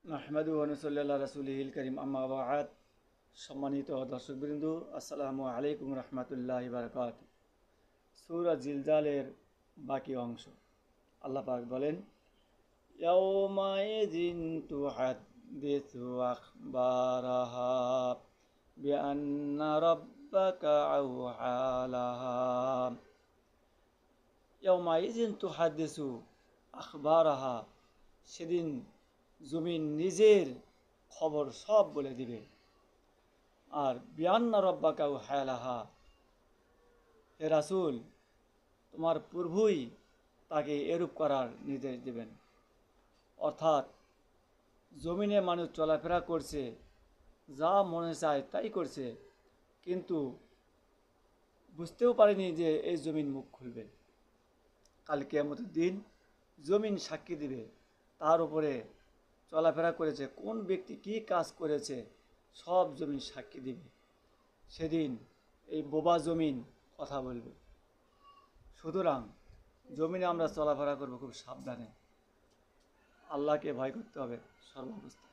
নাহমাদুহু ওয়া নুসাল্লি আলা রাসূলিহিল কারীম আম্মা বা'দ। সম্মানিত দর্শকবৃন্দ, আসসালামু আলাইকুম রাহমাতুল্লাহি ওয়া বারাকাতুহু। সূরা জিলজালের বাকি অংশ। আল্লাহ পাক বলেন, ইয়াউমা ইযিন তুহাদ্দিসু আখবারাহা বিআন্না রাব্বাকা আওহা লাহা। ইয়াউমা ইযিন তুহাদ্দিসু আখবারাহা, সেদিন জমিন নিজের খবর সব বলে দিবে। আর বিআন্না রব্বাকা আওহা, হে রাসূল, তোমার প্রভুই তাকে এরূপ করার নির্দেশ দেবেন। অর্থাৎ জমিনে মানুষ চলাফেরা করছে, যা মনে চায় তাই করছে, কিন্তু বুঝতেও পারেনি যে এই জমিন মুখ খুলবে। কাল কিয়ামতের দিন জমিন সাক্ষী দিবে তার উপরে চলাফেরা করেছে, কোন ব্যক্তি কী কাজ করেছে, সব জমিন সাক্ষী দিবে। সেদিন এই বোবা জমিন কথা বলবে। সুতরাং জমিনে আমরা চলাফেরা করবো খুব সাবধানে। আল্লাহকে ভয় করতে হবে সর্বাবস্থায়।